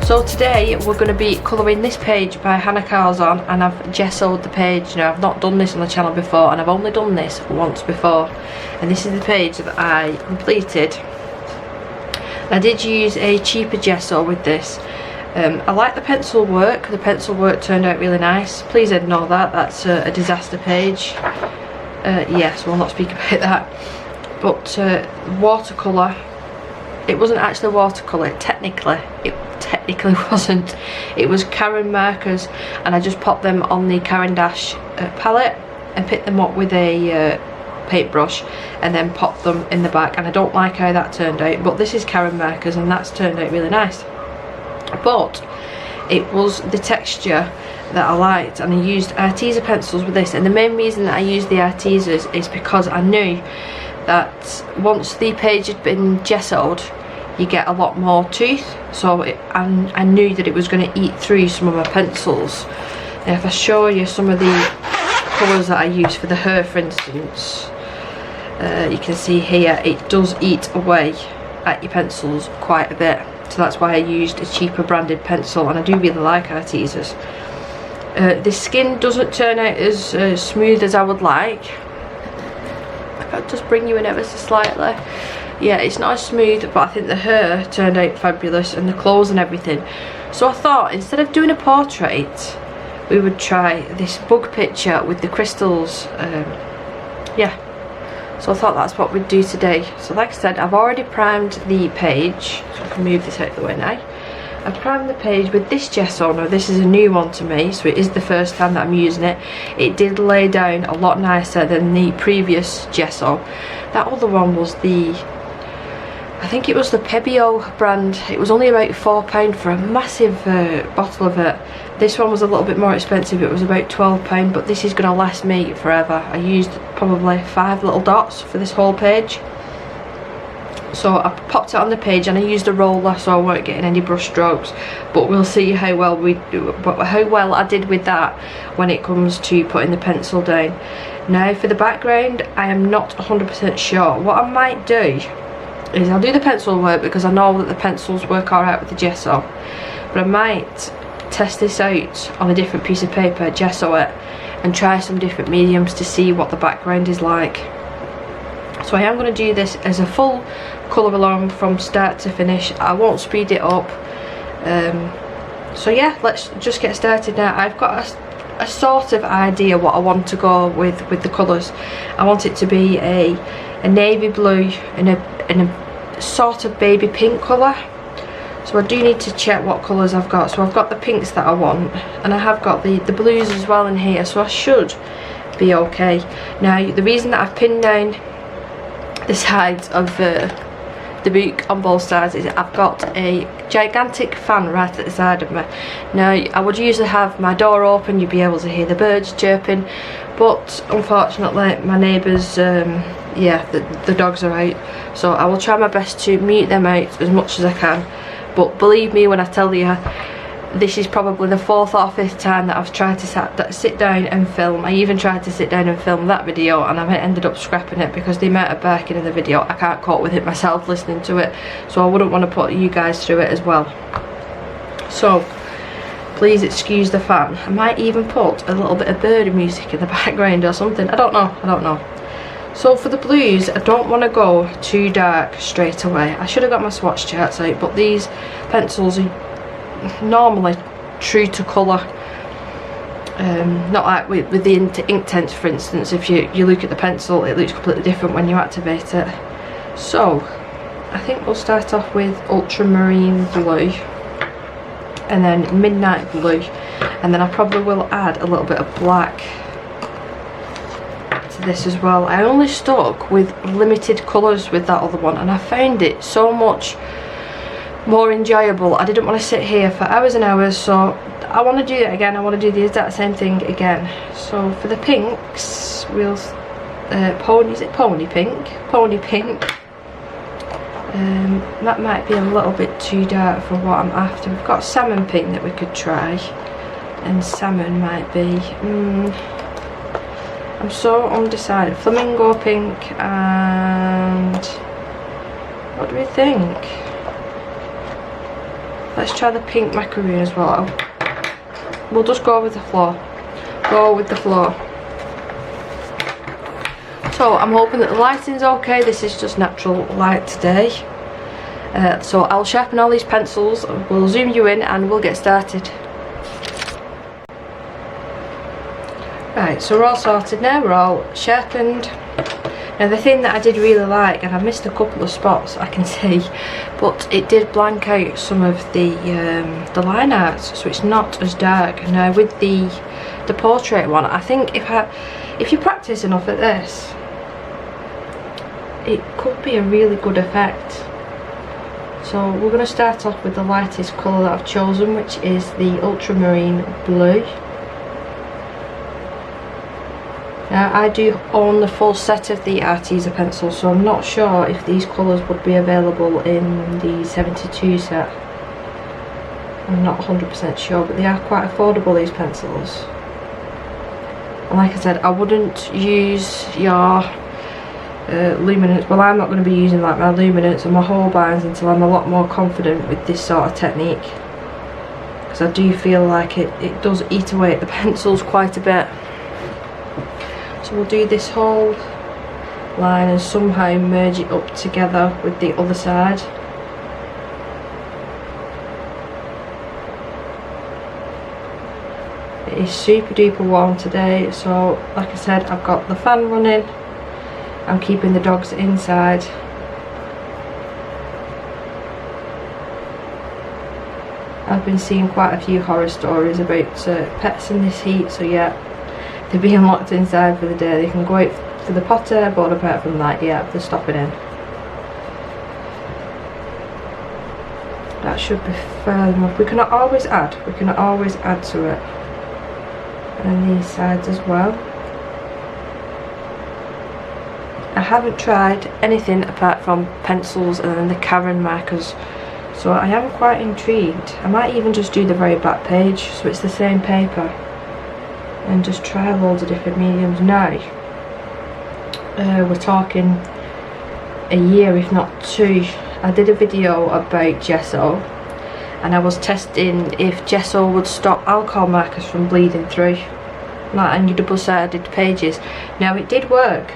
So today we're going to be colouring this page by Hanna Karlzon, and I've gessoed the page. Now, I've not done this on the channel before, and I've only done this once before, and this is the page that I completed. I did use a cheaper gesso with this. I like the pencil work. The pencil work turned out really nice. Please ignore that, that's a disaster page. Yes, we'll not speak about that. But watercolour, it wasn't actually watercolour, technically wasn't. It was Caran markers, and I just popped them on the Caran Dash palette and picked them up with a paintbrush and then popped them in the back, and I don't like how that turned out, but this is Caran markers and that's turned out really nice. But it was the texture that I liked, and I used Arteza pencils with this, and the main reason that I used the Artezas is because I knew that once the page had been gessoed you get a lot more tooth, so I knew that it was going to eat through some of my pencils. Now if I show you some of the colours that I use for the hair, for instance, you can see here it does eat away at your pencils quite a bit, so that's why I used a cheaper branded pencil, and I do really like Artezas. The skin doesn't turn out as smooth as I would like. I'll just bring you in ever so slightly. Yeah, it's not as smooth, but I think the hair turned out fabulous, and the clothes and everything. So I thought, instead of doing a portrait, we would try this bug picture with the crystals. Yeah, so I thought that's what we'd do today. So like I said, I've already primed the page, so I can move this out of the way now. I've primed the page with this gesso. Now this is a new one to me, so it is the first time that I'm using it. It did lay down a lot nicer than the previous gesso. That other one was the, I think it was the Pebbio brand. It was only about £4 for a massive bottle of it. This one was a little bit more expensive, it was about £12, but this is going to last me forever. I used probably 5 little dots for this whole page. So I popped it on the page, and I used a roller so I weren't getting any brush strokes, but we'll see how well I did with that when it comes to putting the pencil down. Now for the background, I am not 100% sure. What I might do is I'll do the pencil work because I know that the pencils work alright with the gesso, but I might test this out on a different piece of paper, gesso it, and try some different mediums to see what the background is like. So I am going to do this as a full colour along from start to finish. I won't speed it up. So yeah, let's just get started now. I've got a sort of idea what I want to go with the colours. I want it to be a navy blue and a sort of baby pink colour. So I do need to check what colours I've got. So I've got the pinks that I want, and I have got the blues as well in here, so I should be okay. Now the reason that I've pinned down the sides of the book on both sides is I've got a gigantic fan right at the side of me. Now I would usually have my door open, you'd be able to hear the birds chirping, but unfortunately my neighbours, yeah, the dogs are out, so I will try my best to mute them out as much as I can. But believe me when I tell you, this is probably the 4th or 5th time that I've tried to sit down and film. I even tried to sit down and film that video, and I ended up scrapping it because the amount of barking in the video, I can't cope with it myself listening to it, so I wouldn't want to put you guys through it as well. So please excuse the fan. I might even put a little bit of bird music in the background or something. I don't know. So for the blues, I don't want to go too dark straight away. I should have got my swatch charts out, but these pencils are normally true to colour, not like with the Inktense, for instance. If you look at the pencil, it looks completely different when you activate it. So I think we'll start off with ultramarine blue, and then midnight blue, and then I probably will add a little bit of black to this as well. I only stuck with limited colours with that other one, and I found it so much more enjoyable. I didn't want to sit here for hours and hours, so I want to do it again. I want to do the exact same thing again. So for the pinks, we'll pony pink? Pony pink. That might be a little bit too dark for what I'm after. We've got salmon pink that we could try, and salmon might be I'm so undecided. Flamingo pink, and what do we think? Let's try the pink macaroon as well. We'll just go with the flow. Go with the flow. So I'm hoping that the lighting's okay. This is just natural light today. So I'll sharpen all these pencils. We'll zoom you in and we'll get started. Right, so we're all sorted now. We're all sharpened. Now the thing that I did really like, and I missed a couple of spots I can see, but it did blank out some of the line arts, so it's not as dark. Now with the portrait one, I think if you practice enough at this, it could be a really good effect. So we're going to start off with the lightest colour that I've chosen, which is the Ultramarine blue. Now I do own the full set of the Arteza pencils, so I'm not sure if these colours would be available in the 72 set. I'm not 100% sure, but they are quite affordable, these pencils. And like I said, I wouldn't use your luminance. Well, I'm not going to be using like my luminance and my Holbeins until I'm a lot more confident with this sort of technique, because I do feel like it does eat away at the pencils quite a bit. So we'll do this whole line and somehow merge it up together with the other side. It is super duper warm today, so like I said, I've got the fan running. I'm keeping the dogs inside. I've been seeing quite a few horror stories about pets in this heat, so yeah, they're being locked inside for the day. They can go out for the potter, but apart from that, yeah, they're stopping in. That should be fair enough. We can always add to it. And these sides as well. I haven't tried anything apart from pencils and then the Karen markers, so I am quite intrigued. I might even just do the very back page, so it's the same paper, and just try loads of different mediums. Now we're talking a year if not two. I did a video about gesso and I was testing if gesso would stop alcohol markers from bleeding through, like on your double-sided pages. Now it did work.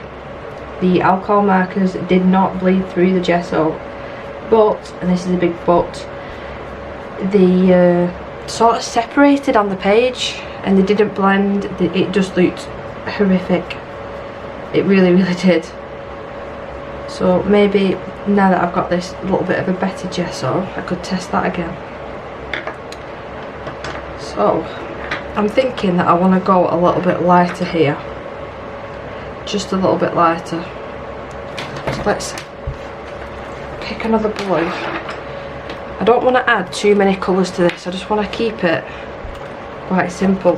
The alcohol markers did not bleed through the gesso, but, and this is a big but, the sort of separated on the page and they didn't blend. It just looked horrific. It really, really did. So maybe now that I've got this little bit of a better gesso, I could test that again. So I'm thinking that I want to go a little bit lighter here, just a little bit lighter. So let's pick another blue. I don't want to add too many colours to this. I just want to keep it quite simple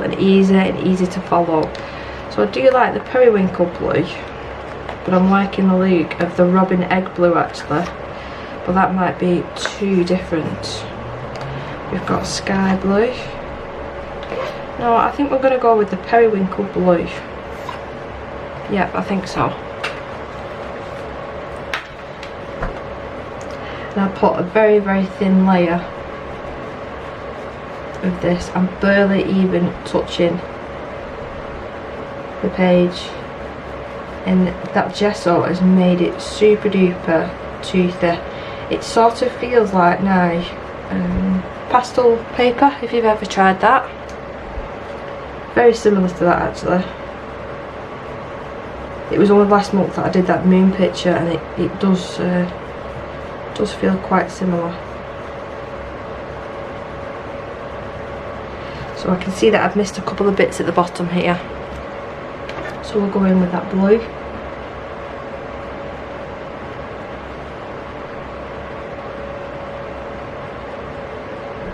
and easy to follow. So I do like the periwinkle blue, but I'm liking the look of the robin egg blue actually, but that might be too different. We've got sky blue. No, I think we're going to go with the periwinkle blue. Yep, I think so. And I'll put a very, very thin layer of this. I'm barely even touching the page, and that gesso has made it super duper toothy. It sort of feels like now pastel paper, if you've ever tried that. Very similar to that actually. It was only last month that I did that moon picture, and it does feel quite similar. So I can see that I've missed a couple of bits at the bottom here. So we'll go in with that blue.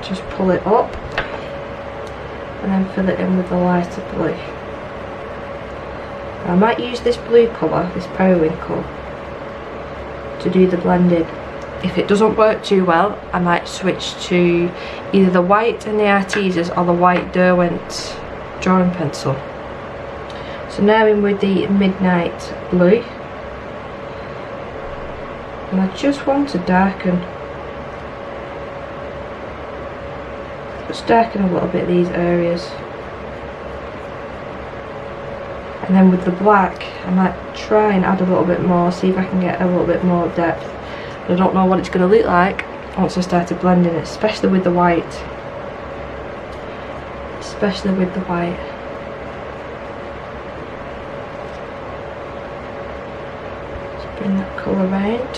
Just pull it up and then fill it in with the lighter blue. I might use this blue colour, this periwinkle, to do the blending. If it doesn't work too well, I might switch to either the white in the Artezas or the white Derwent drawing pencil. So now in with the midnight blue, and I just want to darken Just darken a little bit these areas. And then with the black, I might try and add a little bit more, see if I can get a little bit more depth. But I don't know what it's going to look like once I started blending it, especially with the white. Especially with the white. Just bring that colour around.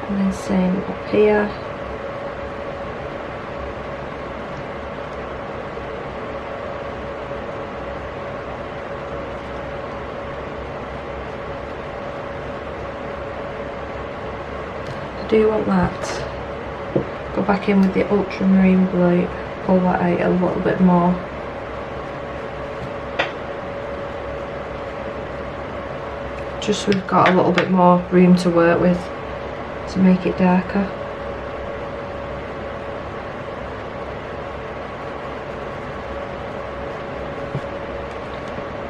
And then same up here. I do want that. Go back in with the ultramarine blue, pull that out a little bit more. Just so we've got a little bit more room to work with to make it darker.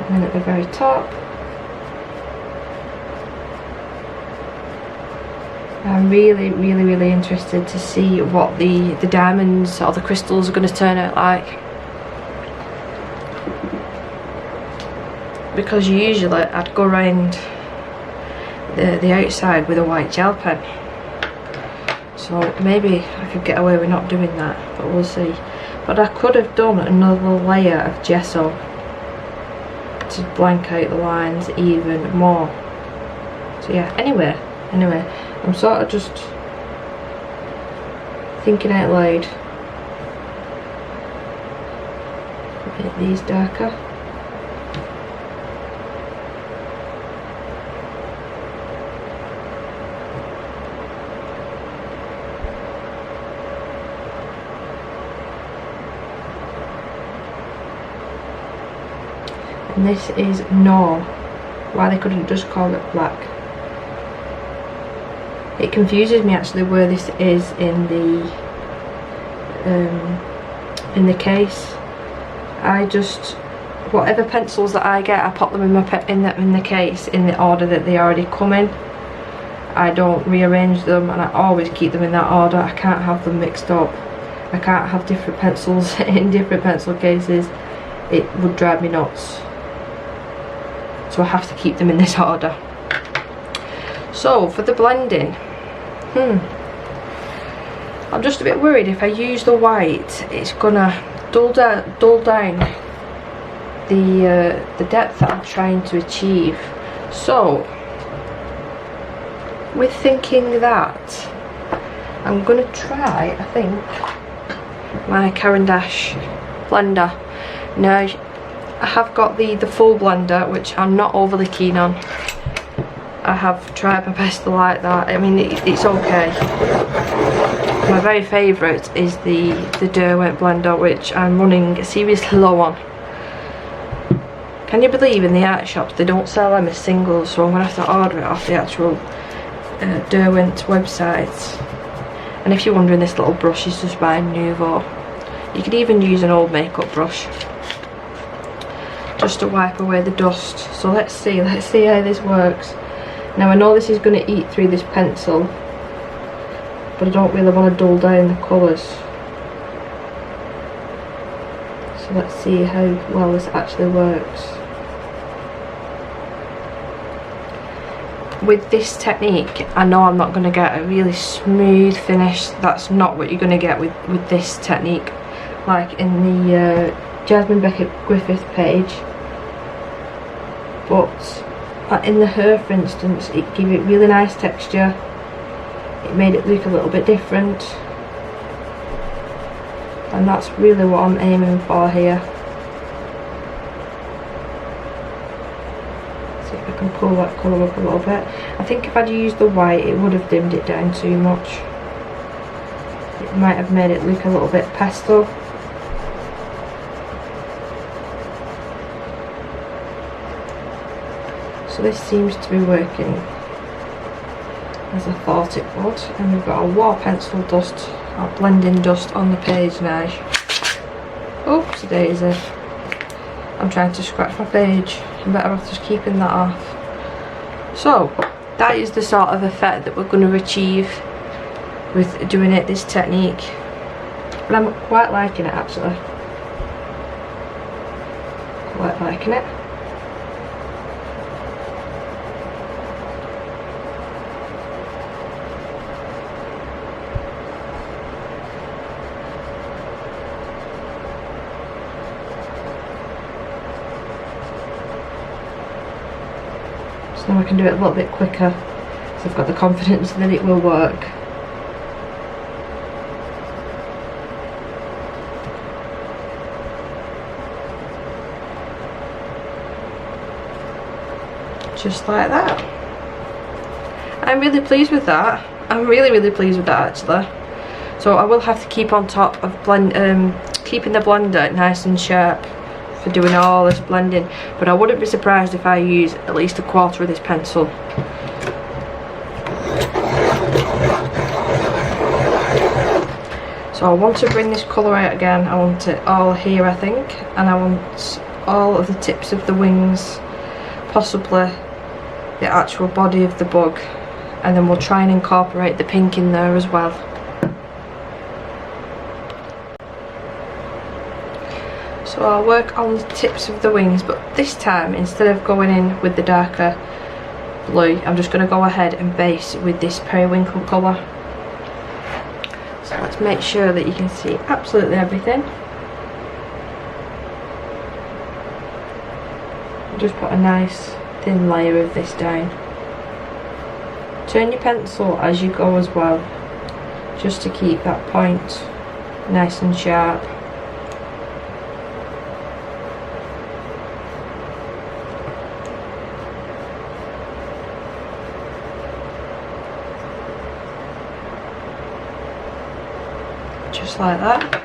And then at the very top, I'm really interested to see what the diamonds or the crystals are going to turn out like, because usually I'd go around the outside with a white gel pen, so maybe I could get away with not doing that, but we'll see. But I could have done another layer of gesso to blank out the lines even more. So yeah, anyway, I'm sort of just thinking out loud. Make these darker. And this is no. Why they couldn't just call it black. It confuses me actually where this is in the case. I just, whatever pencils that I get, I pop them in the case in the order that they already come in. I don't rearrange them, and I always keep them in that order. I can't have them mixed up. I can't have different pencils in different pencil cases. It would drive me nuts. So I have to keep them in this order. So for the blending, I'm just a bit worried if I use the white, it's gonna dull down the depth that I'm trying to achieve. So with thinking that, I'm gonna try, I think, my Caran d'Ache blender. Now I have got the full blender, which I'm not overly keen on. I have tried my best to like that. I mean, it's okay. My very favourite is the Derwent blender, which I'm running seriously low on. Can you believe in the art shops they don't sell them as singles, so I'm going to have to order it off the actual Derwent website. And if you're wondering, this little brush is just by Nuvo. You could even use an old makeup brush just to wipe away the dust. So let's see how this works. Now I know this is going to eat through this pencil, but I don't really want to dull down the colours. So let's see how well this actually works. With this technique, I know I'm not going to get a really smooth finish. That's not what you're going to get with this technique. Like in the Jasmine Beckett Griffith page. But in the hair, for instance, it gave it really nice texture. It made it look a little bit different, and that's really what I'm aiming for here. See if I can pull that colour up a little bit. I think if I'd used the white, it would have dimmed it down too much. It might have made it look a little bit pastel. So this seems to be working as I thought it would, and we've got our water pencil dust, our blending dust on the page now. Oops, daisy. I'm trying to scratch my page. I'm better off just keeping that off. So that is the sort of effect that we're going to achieve with doing it this technique. but I'm quite liking it actually. Quite liking it. So now I can do it a little bit quicker, so I've got the confidence that it will work. Just like that. I'm really pleased with that. I'm really pleased with that actually. So I will have to keep on top of keeping the blender nice and sharp for doing all this blending, but I wouldn't be surprised if I use at least a quarter of this pencil. So I want to bring this colour out again. I want it all here I think, and I want all of the tips of the wings, possibly the actual body of the bug, and then we'll try and incorporate the pink in there as well. So I'll work on the tips of the wings, but this time instead of going in with the darker blue, I'm just going to go ahead and base with this periwinkle colour. So let's make sure that you can see absolutely everything. Just put a nice thin layer of this down. Turn your pencil as you go as well, just to keep that point nice and sharp. Just like that.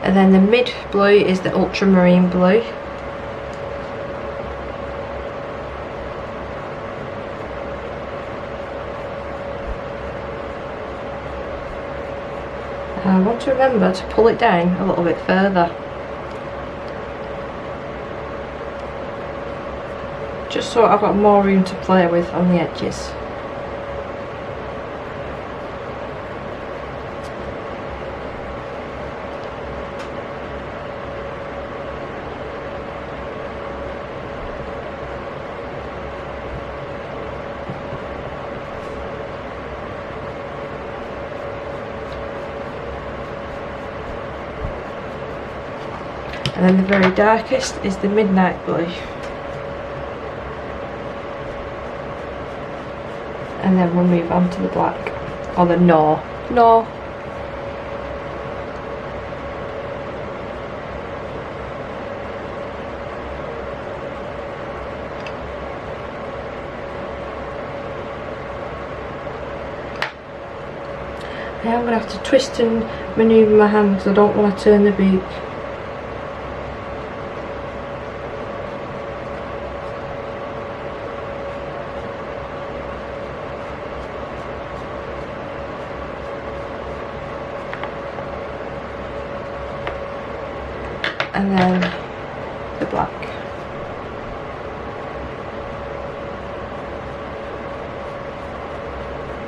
And then the mid blue is the ultramarine blue. I want to remember to pull it down a little bit further, just so I've got more room to play with on the edges. And then the very darkest is the midnight blue. And then we'll move on to the black, or the no. Now I'm going to have to twist and manoeuvre my hand because I don't want to turn the beak. And then the black.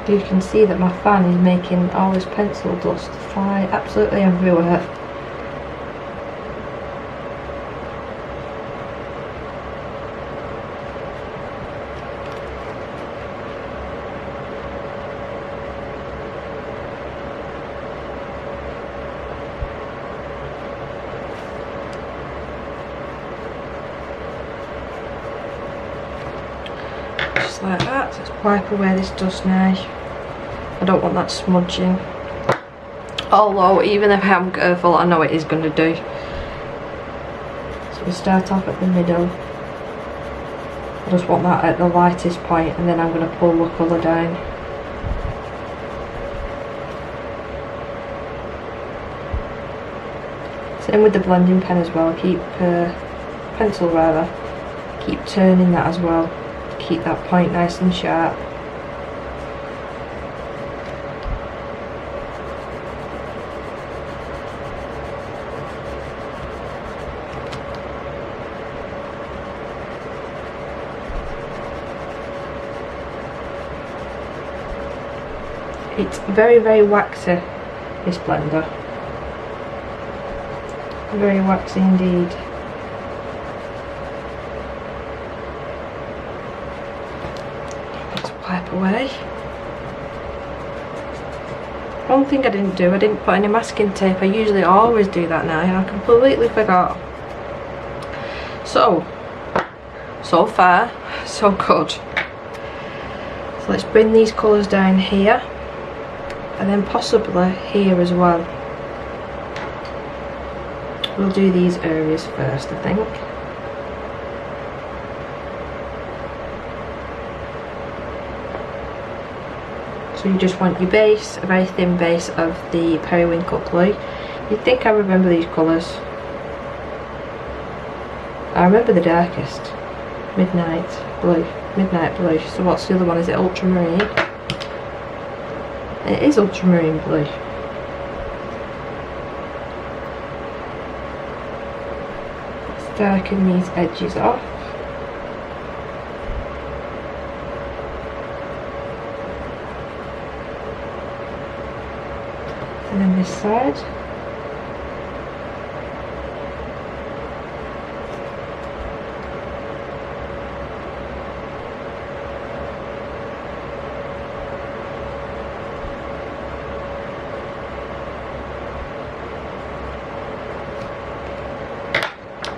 You can see that my fan is making all this pencil dust fly absolutely everywhere. Just like that. Let's wipe away this dust now. I don't want that smudging. Although, even if I am careful, I know it is going to do. So we start off at the middle. I just want that at the lightest point, and then I'm going to pull the colour down. Same with the blending pen as well. Keep pencil rather. Keep turning that as well. Keep that point nice and sharp. It's very, very waxy, this blender. Very waxy indeed. Let's wipe away. One thing I didn't do, I didn't put any masking tape. I usually always do that now, and I completely forgot. So far, so good. So let's bring these colours down here, and then possibly here as well. We'll do these areas first, I think. So you just want your base, a very thin base of the periwinkle blue. You'd think I remember these colours. I remember the darkest. Midnight blue. Midnight blue. So what's the other one? Is it ultramarine? It is ultramarine blue. Let's darken these edges off. And then this side.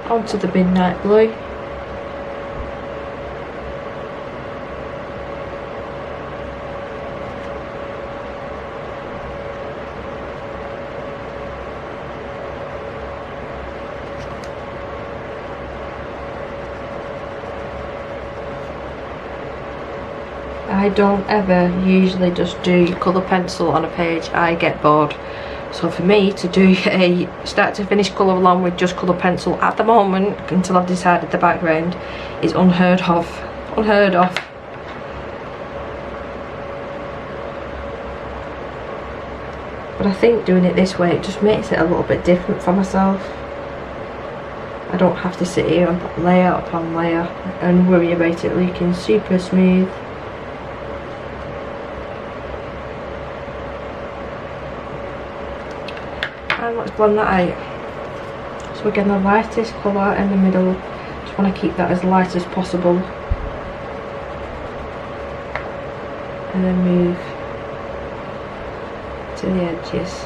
Onto the midnight blue. I don't ever usually just do colour pencil on a page. I get bored. So for me to do a start to finish colour along with just colour pencil at the moment, until I've decided the background, is unheard of. Unheard of. But I think doing it this way, it just makes it a little bit different for myself. I don't have to sit here and put layer upon layer and worry about it looking super smooth. And let's blend that out. So we're getting the lightest colour in the middle. Just want to keep that as light as possible. And then move to the edges.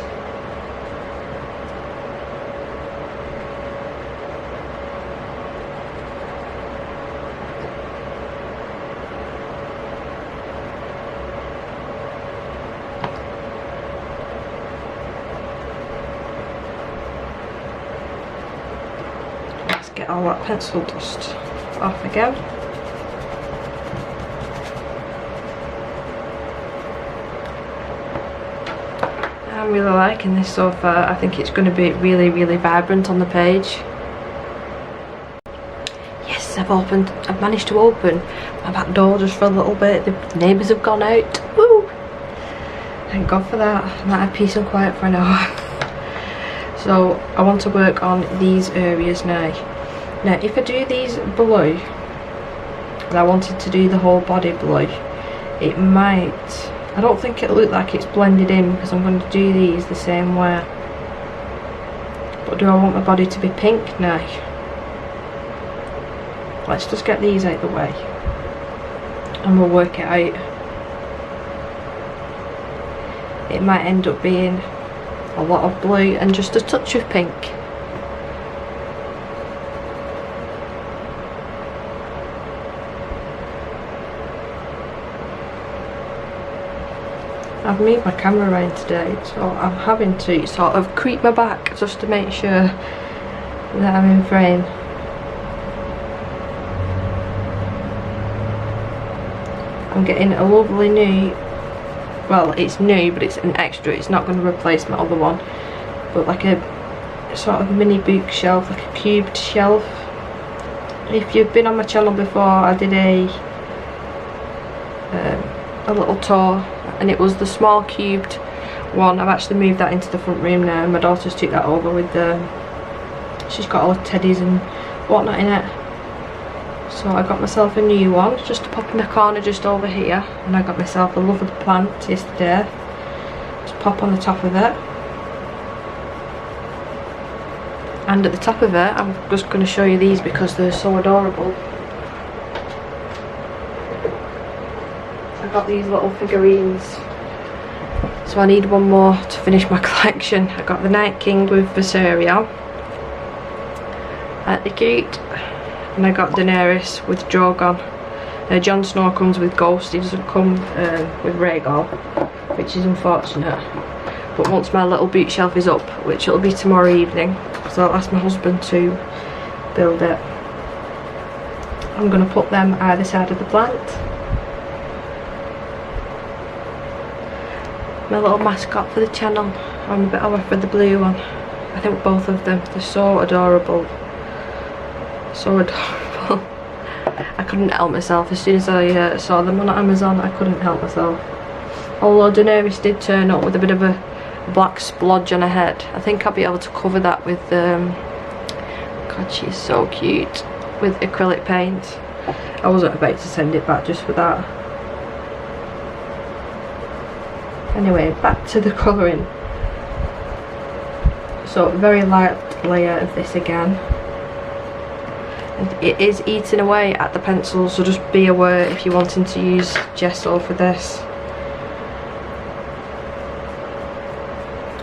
Get all that pencil dust off again. I'm really liking this so far. I think it's going to be really vibrant on the page. Yes, I've managed to open my back door just for a little bit. The neighbours have gone out. Woo! Thank God for that. I might have peace and quiet for an hour. So I want to work on these areas now. Now if I do these blue, and I wanted to do the whole body blue, it might, I don't think it'll look like it's blended in because I'm going to do these the same way. But do I want my body to be pink? No. Let's just get these out of the way and we'll work it out. It might end up being a lot of blue and just a touch of pink. I've moved my camera around today, so I'm having to sort of creep my back just to make sure that I'm in frame. I'm getting a lovely new, well it's new but it's an extra, it's not going to replace my other one, but like a sort of mini bookshelf, like a cubed shelf. If you've been on my channel before, I did a little tour and it was the small cubed one. I've actually moved that into the front room now and my daughter's took that over with the, she's got all the teddies and whatnot in it. So I got myself a new one just to pop in the corner just over here, and I got myself a lovely plant yesterday. Just pop on the top of it. And at the top of it, I'm just going to show you these because they're so adorable. I got these little figurines, so I need one more to finish my collection. I got the Night King with Viseria, at the cute, and I got Daenerys with Drogon. Jon Snow comes with Ghost, he doesn't come with Rhaegal, which is unfortunate. But once my little bookshelf is up, which it'll be tomorrow evening, so I'll ask my husband to build it, I'm going to put them either side of the plant. My little mascot for the channel, I'm a bit over for the blue one. I think both of them, they're so adorable. So adorable. I couldn't help myself. As soon as I saw them on Amazon, I couldn't help myself. Although Daenerys did turn up with a bit of a black splodge on her head. I think I'll be able to cover that with, God, she's so cute, with acrylic paint. I wasn't about to send it back just for that. Anyway, back to the colouring. So, very light layer of this again. And it is eating away at the pencil, so just be aware if you're wanting to use gesso for this.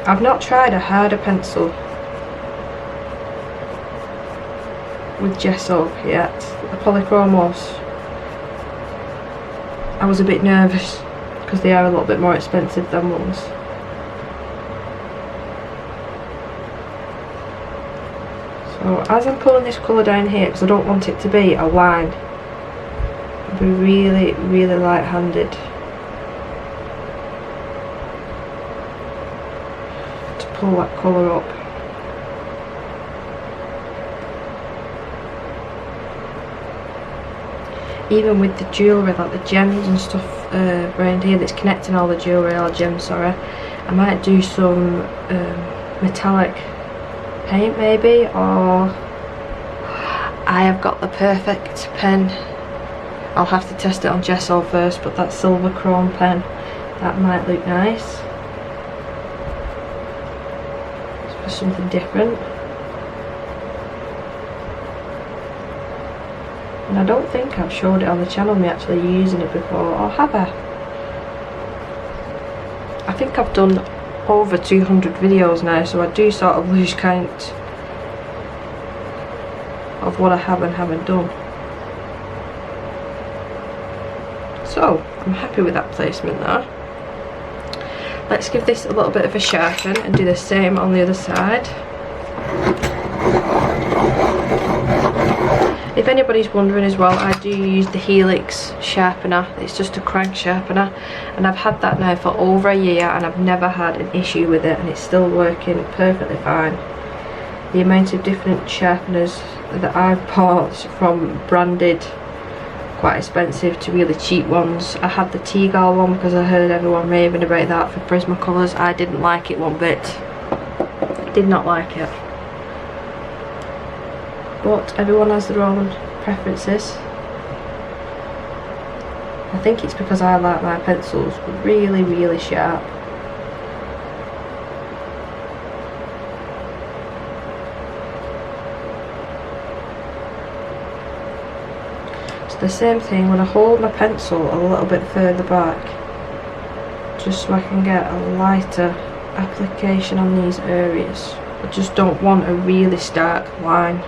I've not tried a harder pencil with gesso yet. The Polychromos, I was a bit nervous because they are a little bit more expensive than ones. So as I'm pulling this colour down here, because I don't want it to be a line, I'll be really, really light-handed to pull that colour up. Even with the jewellery, like the gems and stuff around here that's connecting all the jewellery, or gems, sorry, I might do some metallic paint maybe, or I have got the perfect pen. I'll have to test it on gesso first, but that silver chrome pen, that might look nice. It's for something different. And I don't think I've showed it on the channel, me actually using it before, or have I? I think I've done over 200 videos now, so I do sort of lose count of what I have and haven't done. So, I'm happy with that placement there. Let's give this a little bit of a sharpen and do the same on the other side. If anybody's wondering as well, I do use the Helix Sharpener. It's just a crank sharpener, and I've had that now for over a year and I've never had an issue with it, and it's still working perfectly fine. The amount of different sharpeners that I've bought, from branded, quite expensive, to really cheap ones. I had the Teagle one because I heard everyone raving about that for Prismacolors. I didn't like it one bit. Did not like it. But everyone has their own preferences. I think it's because I like my pencils really, really sharp. It's the same thing when I hold my pencil a little bit further back, just so I can get a lighter application on these areas. I just don't want a really stark line.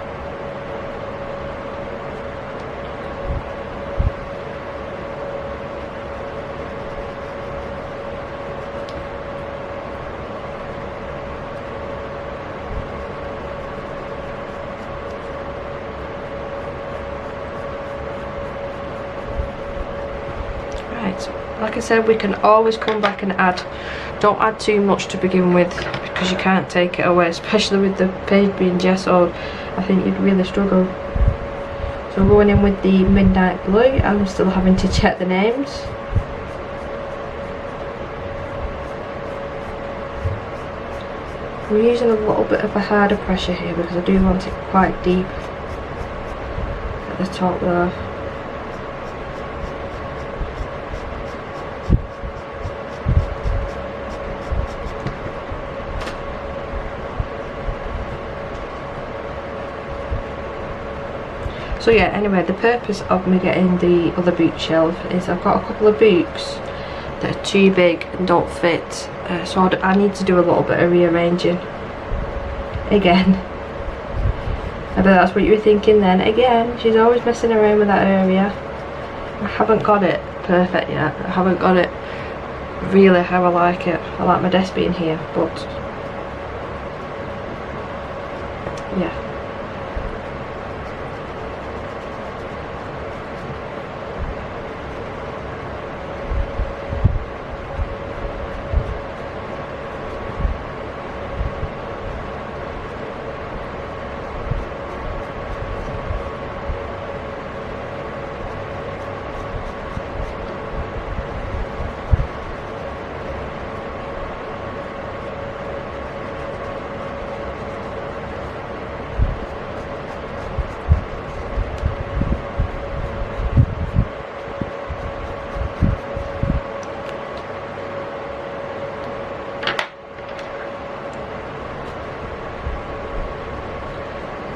Like I said, we can always come back and add. Don't add too much to begin with, because you can't take it away, especially with the page being gesso. I think you'd really struggle. So going in with the Midnight Blue, I'm still having to check the names. I'm using a little bit of a harder pressure here because I do want it quite deep at the top there. So yeah, anyway, the purpose of me getting the other book shelf is I've got a couple of books that are too big and don't fit, so I need to do a little bit of rearranging again. I bet that's what you were thinking then. Again, she's always messing around with that area. I haven't got it perfect yet. I haven't got it really how I like it. I like my desk being here, but yeah.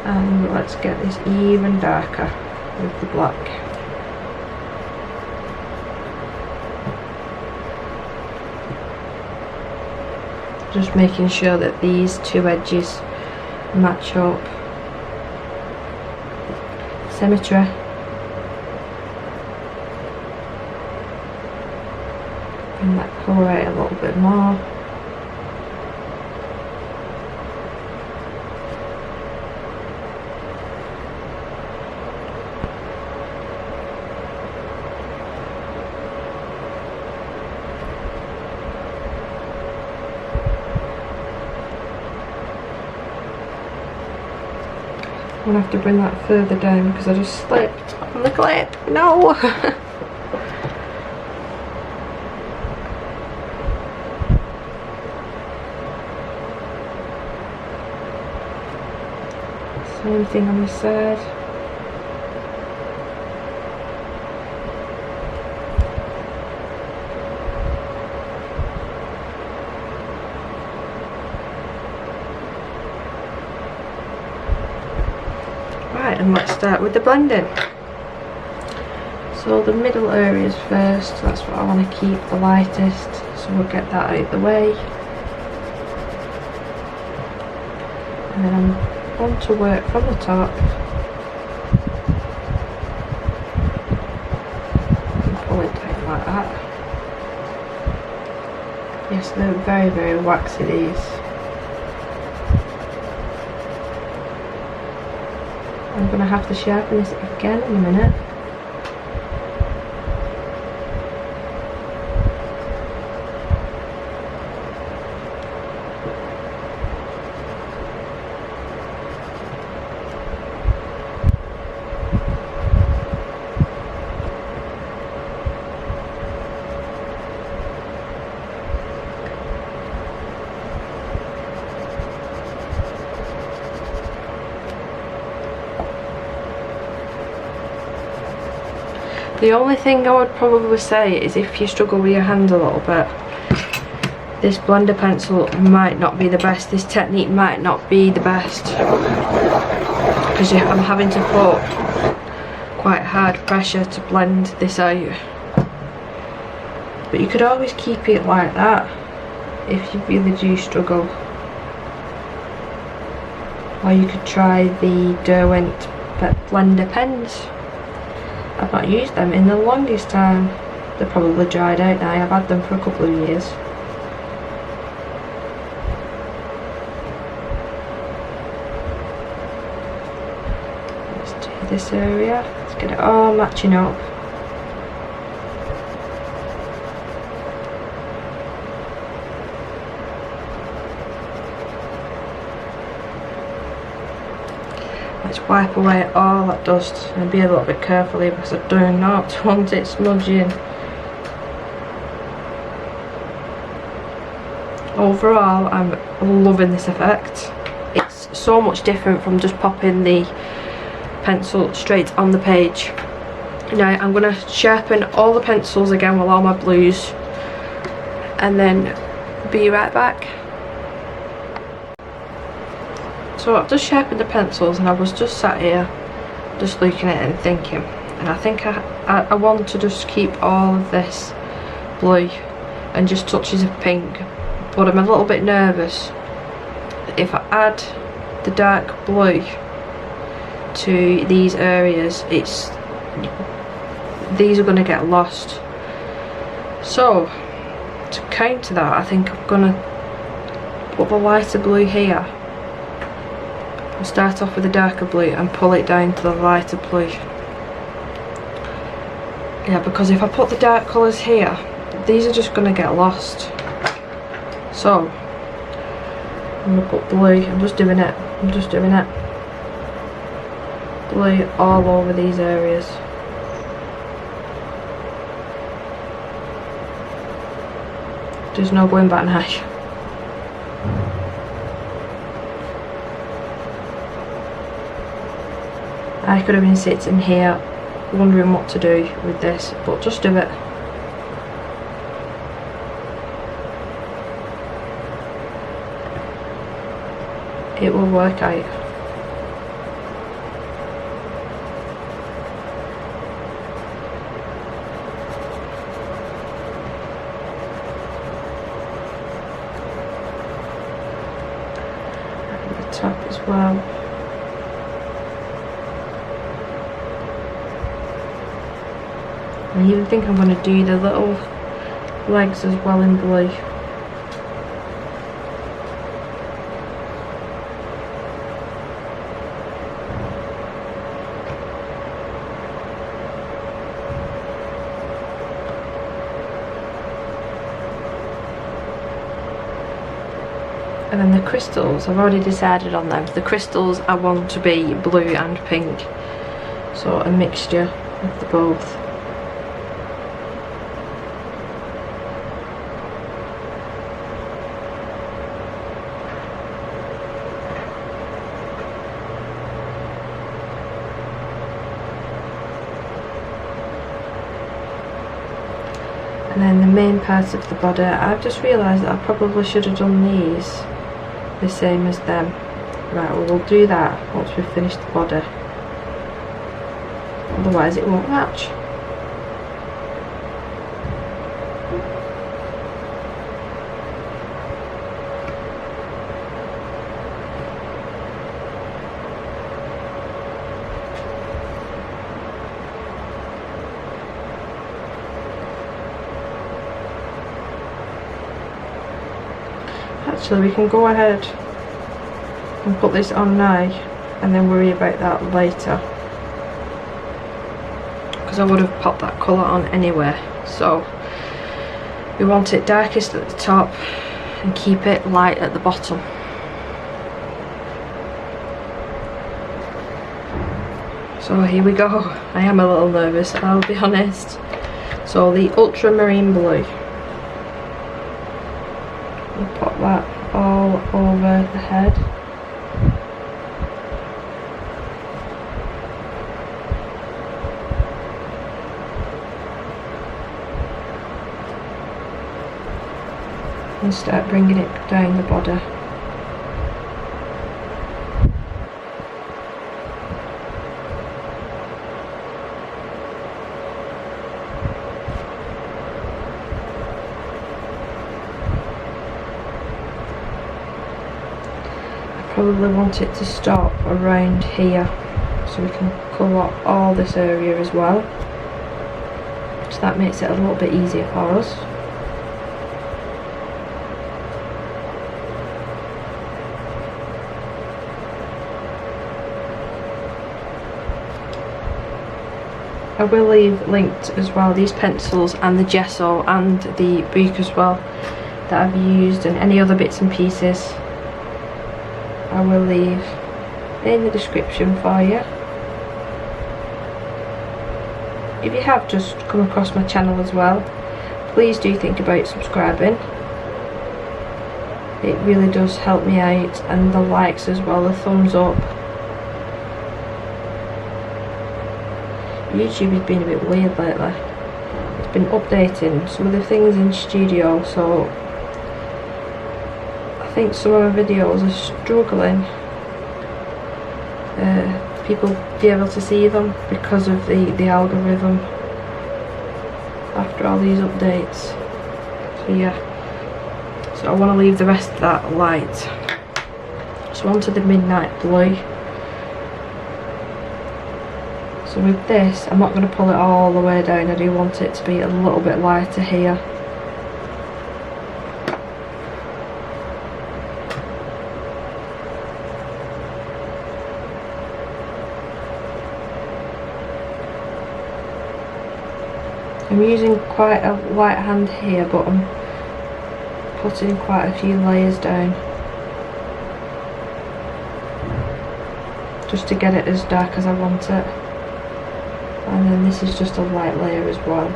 And let's get this even darker with the black. Just making sure that these two edges match up. Symmetry. Bring that colour out a little bit more. I'm going to have to bring that further down because I just slipped on the clip. No! Same thing on this side. Right, and let's start with the blending. So the middle areas first, that's what I want to keep the lightest, so we'll get that out of the way. And then I'm going to work from the top and pull it down like that. Yes, they're very, very waxy, these. I'm going to have to sharpen this again in a minute. The only thing I would probably say is if you struggle with your hands a little bit, this blender pencil might not be the best, this technique might not be the best, because I'm having to put quite hard pressure to blend this out. But you could always keep it like that if you really do struggle. Or you could try the Derwent blender pens. I've not used them in the longest time. They're probably dried out now. I've had them for a couple of years. Let's do this area. Let's get it all matching up. Let's wipe away all that dust and be a little bit careful here because I do not want it smudging. Overall, I'm loving this effect. It's so much different from just popping the pencil straight on the page. Now I'm going to sharpen all the pencils again with all my blues and then be right back. So I've just sharpened the pencils and I was just sat here just looking at it and thinking, and I think I want to just keep all of this blue and just touches of pink, but I'm a little bit nervous that if I add the dark blue to these areas, these are going to get lost. So to counter that, I think I'm going to put the lighter blue here. I'll start off with the darker blue and pull it down to the lighter blue. Yeah, because if I put the dark colours here, these are just going to get lost. So I'm going to put blue, I'm just doing it, blue all over these areas. There's no going back now. I could have been sitting here wondering what to do with this, but just do it. It will work out. And the top as well. I even think I'm going to do the little legs as well in blue. And then the crystals, I've already decided on them. The crystals I want to be blue and pink, so a mixture of the both. And then the main part of the body, I've just realised that I probably should have done these the same as them. Right, well, we'll do that once we've finished the body, otherwise it won't match. Actually, we can go ahead and put this on now and then worry about that later, because I would have popped that colour on anyway. So we want it darkest at the top and keep it light at the bottom. So here we go. I am a little nervous, I'll be honest. So the ultramarine blue, we'll pop that all over the head. And start bringing it down the body. Probably want it to stop around here, so we can colour all this area as well, so that makes it a little bit easier for us. I will leave linked as well these pencils and the gesso and the book as well that I've used, and any other bits and pieces I will leave in the description for you. If you have just come across my channel as well, please do think about subscribing. It really does help me out, and the likes as well, the thumbs up. YouTube has been a bit weird lately. It's been updating some of the things in studio, so I think some of my videos are struggling people be able to see them because of the algorithm after all these updates. So yeah, so I want to leave the rest of that light. So onto the midnight blue. So with this, I'm not going to pull it all the way down. I do want it to be a little bit lighter here. I'm using quite a light hand here, but I'm putting quite a few layers down just to get it as dark as I want it. And then this is just a light layer as well.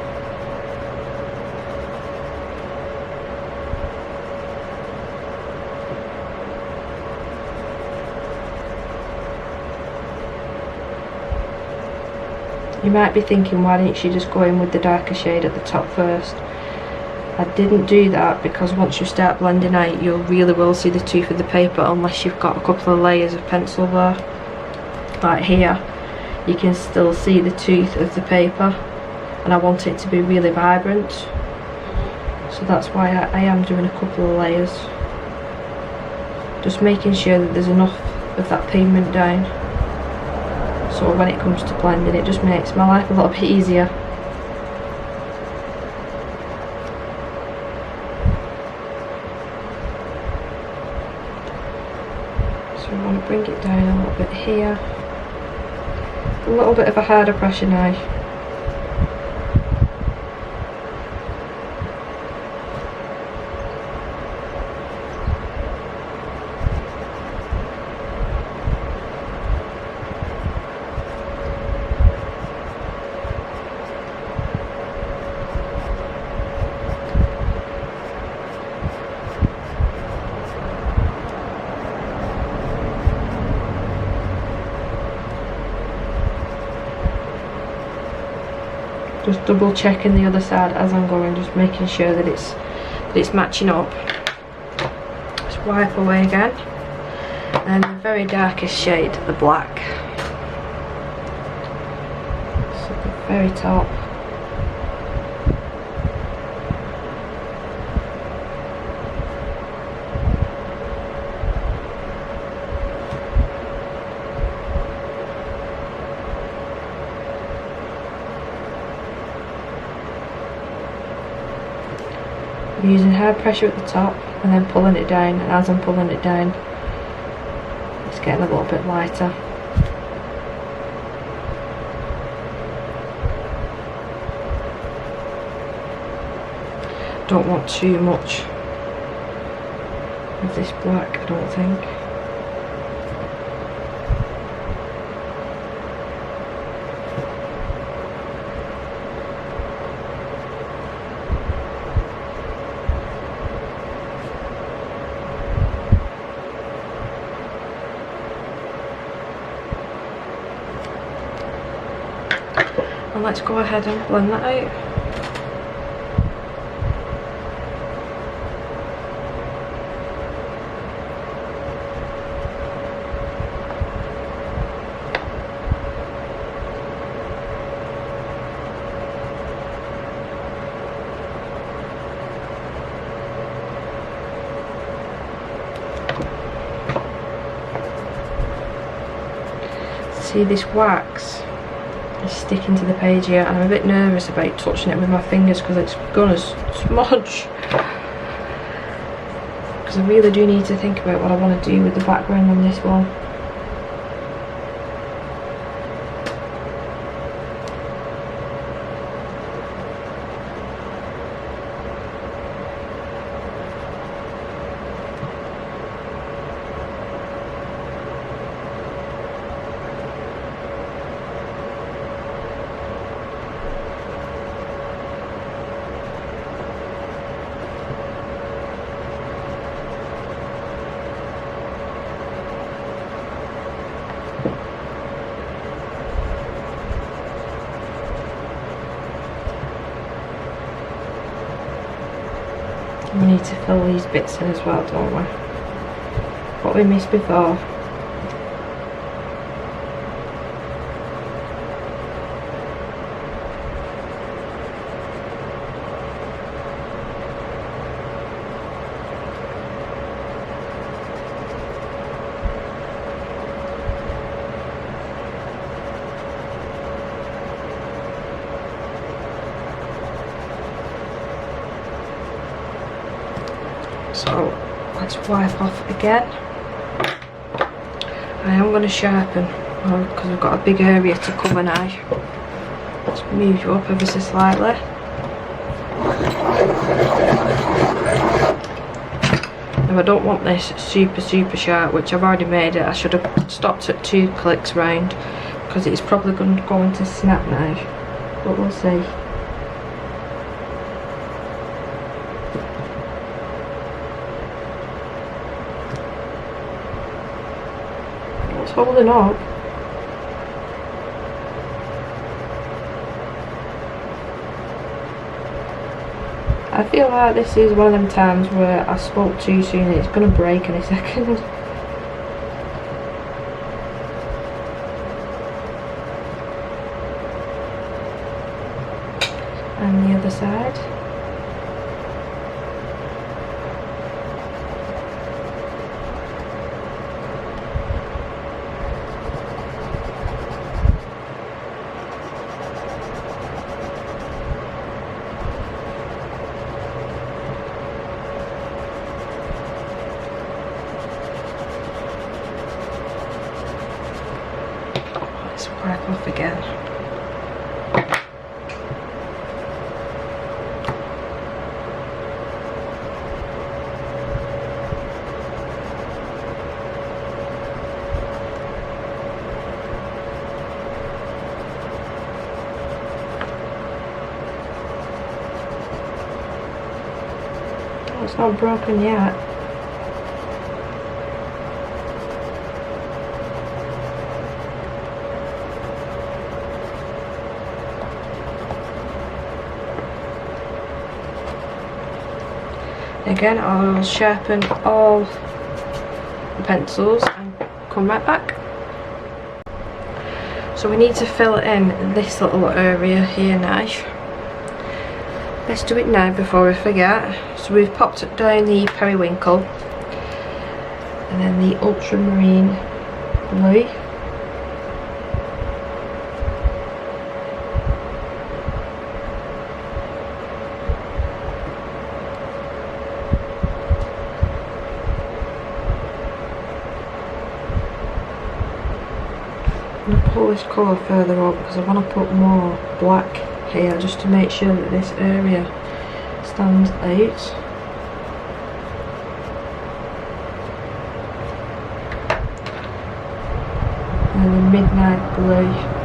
You might be thinking, why didn't she just go in with the darker shade at the top first? I didn't do that because once you start blending out, you really will see the tooth of the paper unless you've got a couple of layers of pencil there. Like here, you can still see the tooth of the paper, and I want it to be really vibrant. So that's why I am doing a couple of layers. Just making sure that there's enough of that pigment down. So when it comes to blending, it just makes my life a little bit easier. So I want to bring it down a little bit here. A little bit of a harder pressure now. Just double checking the other side as I'm going, just making sure that it's matching up. Just wipe away again. And the very darkest shade, the black. So at the very top. I'm using hard pressure at the top and then pulling it down, and as I'm pulling it down, it's getting a little bit lighter. Don't want too much of this black, I don't think. And let's go ahead and blend that out. See this wax is sticking to the page here, and I'm a bit nervous about touching it with my fingers because it's gonna smudge. Because I really do need to think about what I want to do with the background on this one. We need to fill these bits in as well, don't we? What we missed before. So let's wipe off again. I am going to sharpen because I've got a big area to cover now. Let's move you up ever so slightly. Now I don't want this super sharp, which I've already made it. I should have stopped at 2 clicks round because it's probably going to snap now, but we'll see. It's holding up. I feel like this is one of them times where I spoke too soon and it's going to break any second. And the other side. Let's wipe off again. Oh, it's not broken yet. Again, I'll sharpen all the pencils and come right back. So we need to fill in this little area here now. Let's do it now before we forget. So we've popped down the periwinkle and then the ultramarine blue. I'm going to pull this colour further up because I want to put more black here just to make sure that this area stands out. And the midnight blue.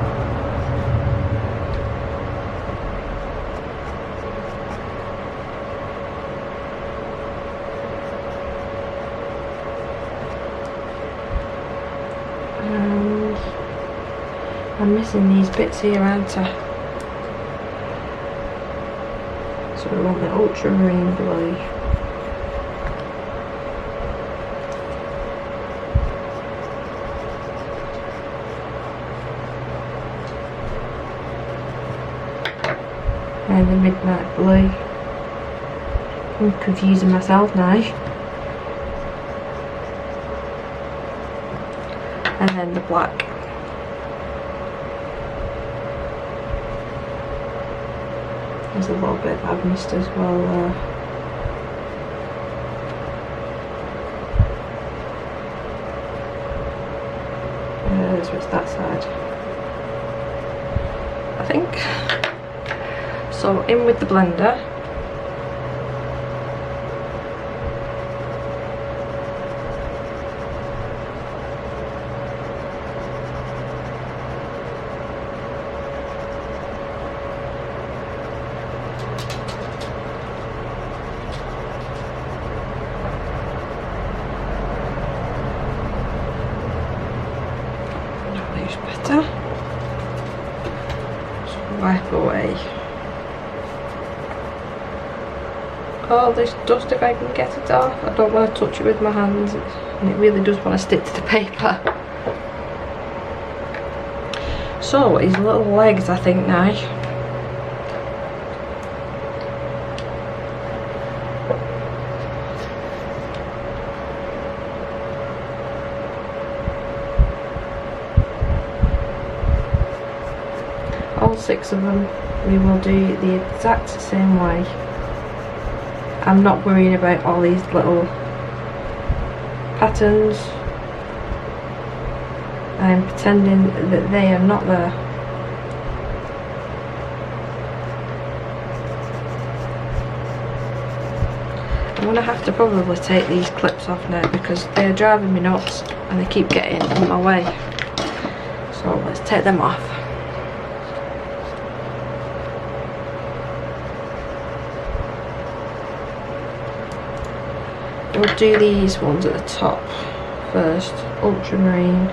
I'm missing these bits here, aren't I? So we want the ultramarine blue. And the midnight blue. I'm confusing myself now. And then the black. There's a little bit I've missed as well there. So it's that side, I think. So in with the blender. Better. Just wipe away all this dust if I can get it off. I don't want to touch it with my hands and it really does want to stick to the paper. So his little legs, I think now. All 6 of them we will do the exact same way. I'm not worrying about all these little patterns. I'm pretending that they are not there. I'm going to have to probably take these clips off now because they're driving me nuts and they keep getting in my way. So let's take them off. We'll do these ones at the top first. Ultramarine.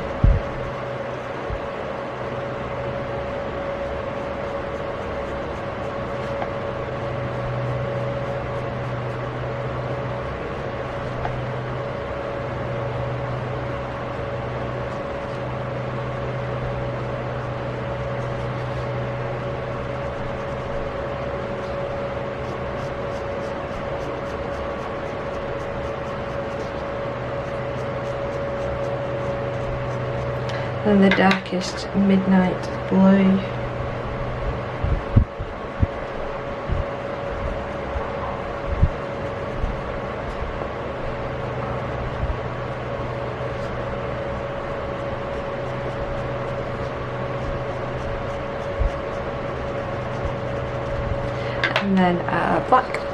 And the darkest midnight blue. And then black.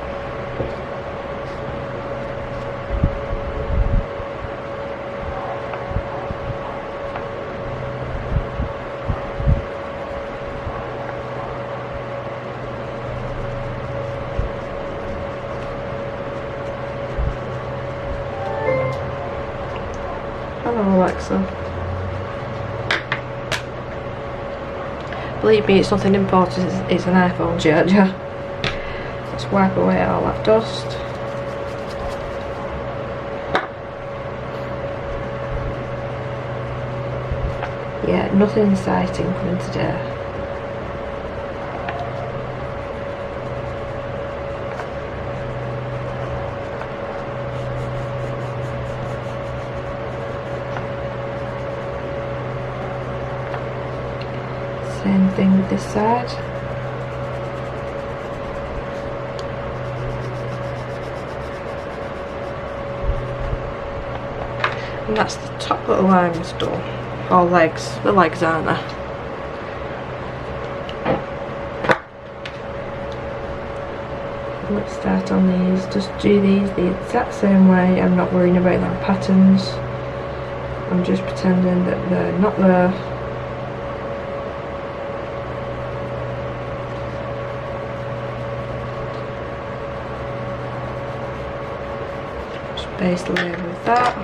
Hello Alexa. Believe me, it's nothing important, it's an iPhone charger. Let's wipe away all that dust. Yeah, nothing exciting coming today. Same thing with this side. And that's the top little arms done. Or legs. The legs, aren't they? Let's start on these. Just do these the exact same way. I'm not worrying about them patterns. I'm just pretending that they're not there. Base layer with that,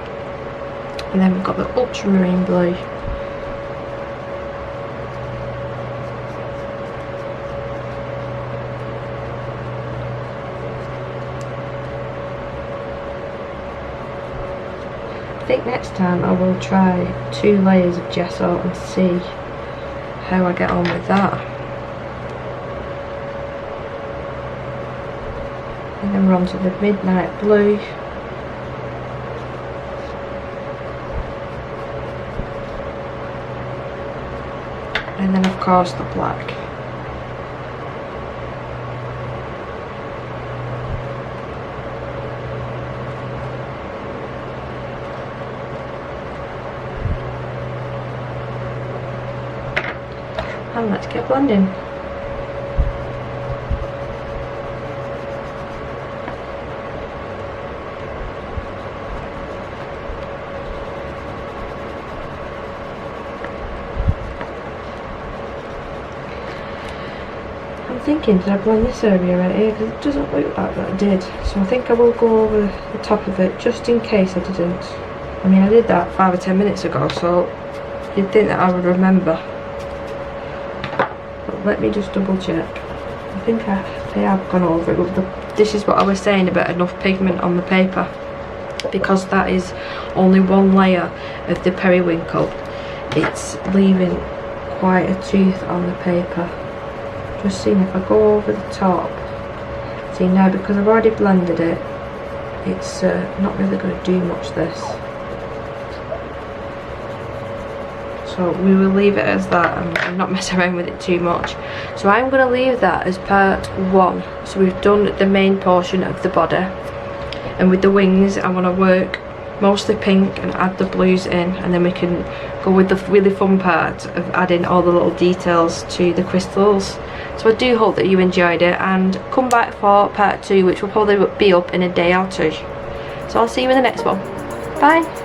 and then we've got the ultramarine blue. I think next time I will try 2 layers of gesso and see how I get on with that. And then we're on to the midnight blue. And then of course the black. And let's get blending. Thinking, did I blend this area right here? Because it doesn't look like that I did. So I think I will go over the top of it just in case I didn't. I mean, I did that 5 or 10 minutes ago, so you'd think that I would remember. But let me just double check. I think I have gone over it, but this is what I was saying about enough pigment on the paper. Because that is only one layer of the periwinkle, it's leaving quite a tooth on the paper. Just seeing if I go over the top. See now, because I've already blended it, it's not really going to do much this. So so we will leave it as that and not mess around with it too much. So I'm going to leave that as part 1. So we've done the main portion of the body, and with the wings I want to work mostly pink and add the blues in, and then we can go with the really fun part of adding all the little details to the crystals. So I do hope that you enjoyed it, and come back for part 2, which will probably be up in a day or 2. So I'll see you in the next one. Bye.